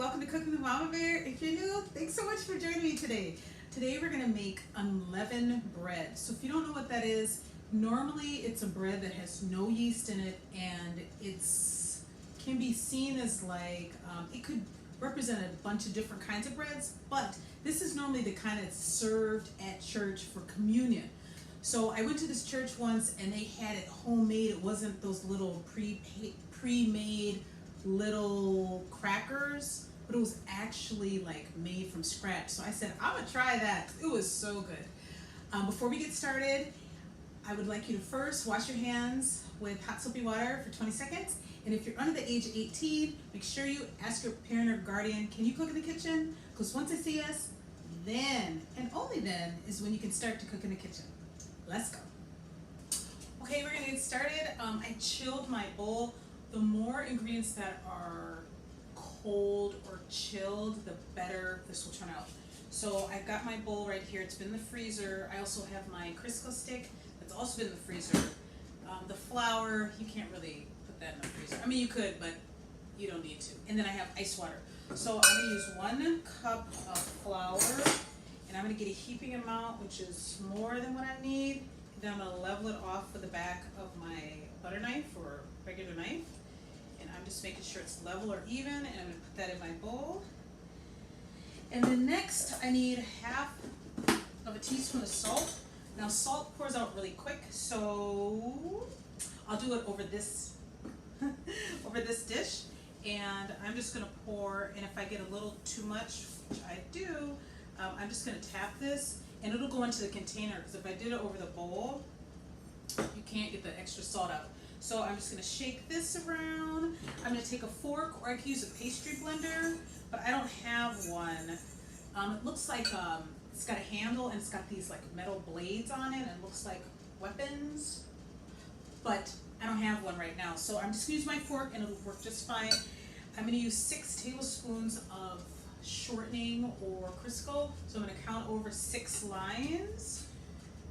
welcome to Cooking with Mama Bear. If you're new, thanks so much for joining me today. Today we're gonna make unleavened bread. So if you don't know what that is, normally it's a bread that has no yeast in it, and can be seen as like, it could represent a bunch of different kinds of breads, but this is normally the kind that's served at church for communion. So I went to this church once and they had it homemade. It wasn't those little pre-made little crackers, but it was actually like made from scratch. So I said, I'm gonna try that. It was so good. Before we get started, I would like you to first wash your hands with hot soapy water for 20 seconds. And if you're under the age of 18, make sure you ask your parent or guardian, can you cook in the kitchen? Because once I say yes, then, and only then, is when you can start to cook in the kitchen. Let's go. Okay, we're gonna get started. I chilled my bowl. The more ingredients that are cold or chilled, the better this will turn out. So I've got my bowl right here. It's been in the freezer. I also have my Crisco stick that's also been in the freezer. The flour, you can't really put that in the freezer. I mean, you could, but you don't need to. And then I have ice water. So I'm gonna use 1 cup of flour, and I'm gonna get a heaping amount, which is more than what I need. Then I'm gonna level it off with the back of my butter knife or regular knife. And I'm just making sure it's level or even, and I'm gonna put that in my bowl. And then next, I need half of a teaspoon of salt. Now salt pours out really quick, so I'll do it over this over this dish. And I'm just gonna pour, and if I get a little too much, which I do, I'm just gonna tap this, and it'll go into the container, because if I did it over the bowl, you can't get the extra salt out. So I'm just gonna shake this around. I'm gonna take a fork, or I can use a pastry blender, but I don't have one. It looks like it's got a handle, and it's got these like metal blades on it, and it looks like weapons, but I don't have one right now. So I'm just gonna use my fork, and it'll work just fine. I'm gonna use 6 tablespoons of shortening or Crisco. So I'm gonna count over 6 lines.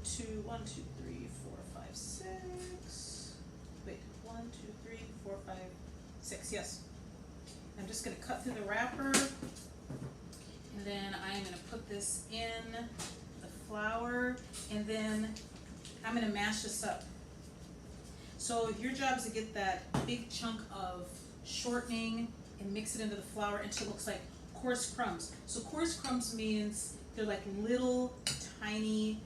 1, 2, 3, 4, 5, 6. Wait, 1, 2, 3, 4, 5, 6. Yes. I'm just gonna cut through the wrapper, and then I'm gonna put this in the flour, and then I'm gonna mash this up. So your job is to get that big chunk of shortening and mix it into the flour until it looks like coarse crumbs. So coarse crumbs means they're like little tiny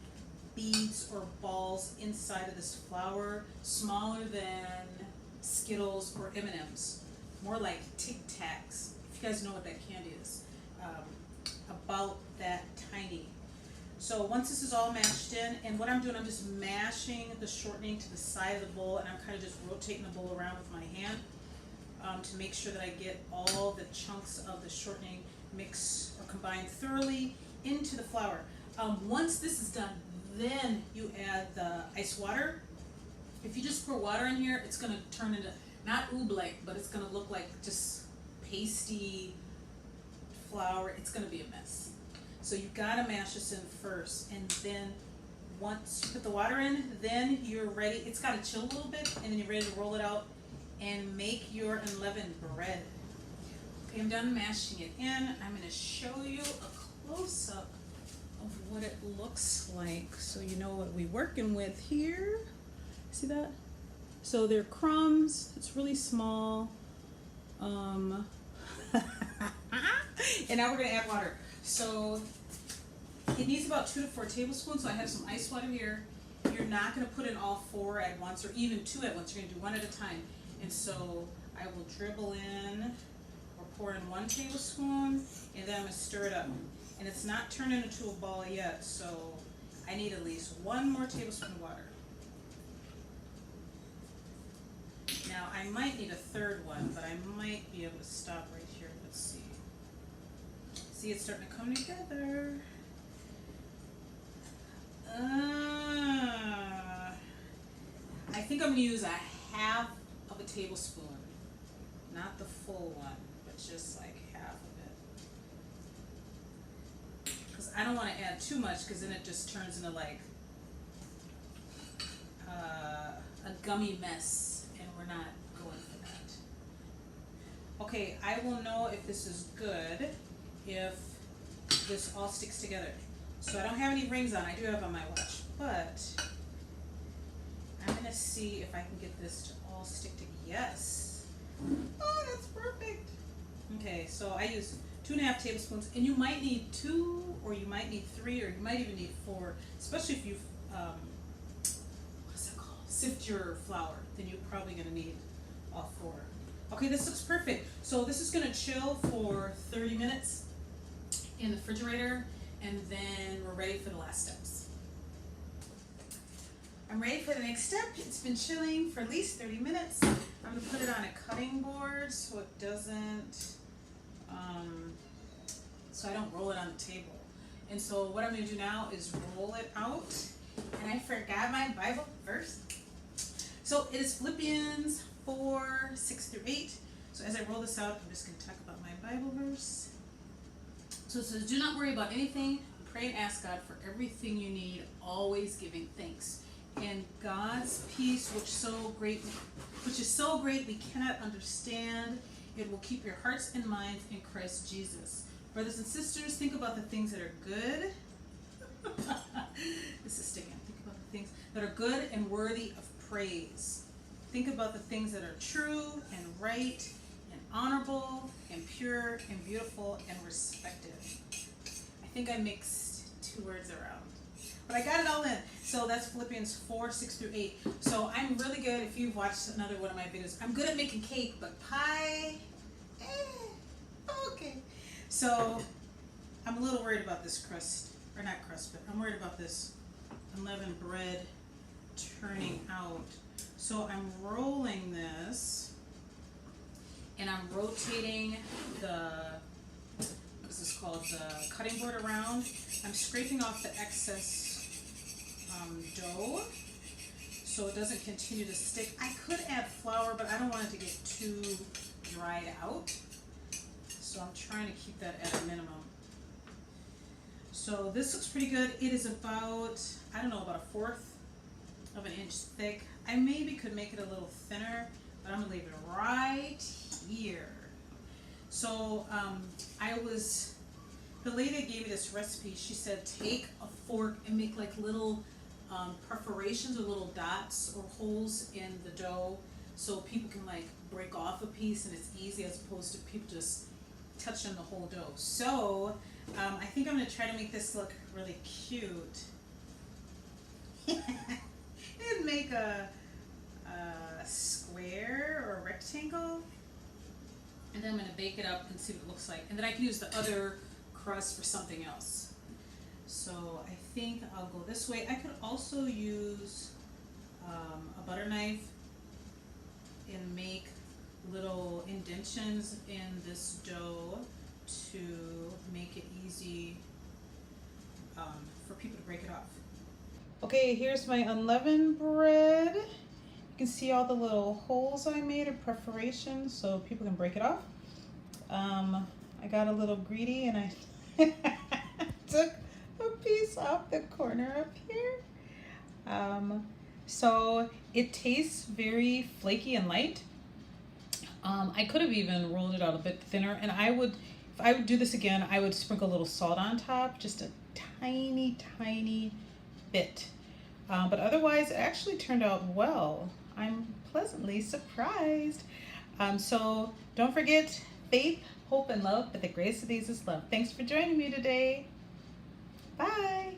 beads or balls inside of this flour, smaller than Skittles or M&Ms, more like Tic Tacs, if you guys know what that candy is, about that tiny. So once this is all mashed in, and what I'm doing, I'm just mashing the shortening to the side of the bowl, and I'm kind of just rotating the bowl around with my hand to make sure that I get all the chunks of the shortening mix or combined thoroughly into the flour. Once this is done, then you add the ice water. If you just pour water in here, it's going to turn into, not oobleck, but it's going to look like just pasty flour. It's going to be a mess. So you've got to mash this in first, and then once you put the water in, then you're ready. It's got to chill a little bit, and then you're ready to roll it out and make your unleavened bread. Okay, I'm done mashing it in. I'm going to show you a close-up of what it looks like, so you know what we're working with here. See that? So they're crumbs. It's really small. And now we're going to add water. So it needs about 2 to 4 tablespoons. So I have some ice water here. You're not going to put in all 4 at once, or even 2 at once. You're going to do 1 at a time. And so I will dribble in or pour in 1 tablespoon, and then I'm going to stir it up. And it's not turned into a ball yet, so I need at least 1 more tablespoon of water. Now I might need a 3rd one, but I might be able to stop right here. Let's see. See, it's starting to come together. I think I'm going to use a half of a tablespoon. Not the full one, but just like half of it. Because I don't want to add too much, because then it just turns into like a gummy mess, and we're not going for that. Okay, I will know if this is good if this all sticks together. So I don't have any rings on. I do have on my watch, but I'm gonna see if I can get this to all stick together. Yes. Oh, that's perfect. Okay, so I use 2.5 tablespoons, and you might need 2, or you might need 3, or you might even need 4, especially if you've what's that called? Sift your flour, then you're probably gonna need all 4. Okay, this looks perfect. So this is gonna chill for 30 minutes in the refrigerator, and then we're ready for the last steps. I'm ready for the next step. It's been chilling for at least 30 minutes. I'm gonna put it on a cutting board so it doesn't, so I don't roll it on the table. And so what I'm gonna do now is roll it out. And I forgot my Bible verse. So it is Philippians 4, 6 through 8. So as I roll this out, I'm just gonna talk about my Bible verse. So it says, do not worry about anything. Pray and ask God for everything you need, always giving thanks. And God's peace, which is so great we cannot understand, it will keep your hearts and minds in Christ Jesus. Brothers and sisters, think about the things that are good. This is sticking. Think about the things that are good and worthy of praise. Think about the things that are true and right and honorable and pure and beautiful and respected. I think I mixed 2 words around, but I got it all in. So that's Philippians 4, 6 through 8. So I'm really good. If you've watched another one of my videos, I'm good at making cake, but pie, okay. So I'm a little worried about this crust, or not crust, but I'm worried about this unleavened bread turning out. So I'm rolling this, and I'm rotating the, what's this called, the cutting board around. I'm scraping off the excess dough so it doesn't continue to stick. I could add flour, but I don't want it to get too dried out. So I'm trying to keep that at a minimum. So this looks pretty good. It is about, I don't know, about 1/4 of an inch thick. I maybe could make it a little thinner, but I'm gonna leave it right here. So the lady that gave me this recipe, she said take a fork and make like little perforations or little dots or holes in the dough so people can like break off a piece and it's easy, as opposed to people just touching the whole dough. So I think I'm going to try to make this look really cute and make a square or a rectangle, and then I'm going to bake it up and see what it looks like, and then I can use the other crust for something else. So I think I'll go this way. I could also use a butter knife and make little indentions in this dough to make it easy for people to break it off. Okay, here's my unleavened bread. You can see all the little holes I made of perforation so people can break it off. I got a little greedy and I took a piece off the corner up here. So it tastes very flaky and light. I could have even rolled it out a bit thinner, and if I would do this again, I would sprinkle a little salt on top, just a tiny bit. But otherwise, it actually turned out well. I'm pleasantly surprised. So don't forget, faith, hope, and love, but the grace of these is love. Thanks for joining me today. Bye.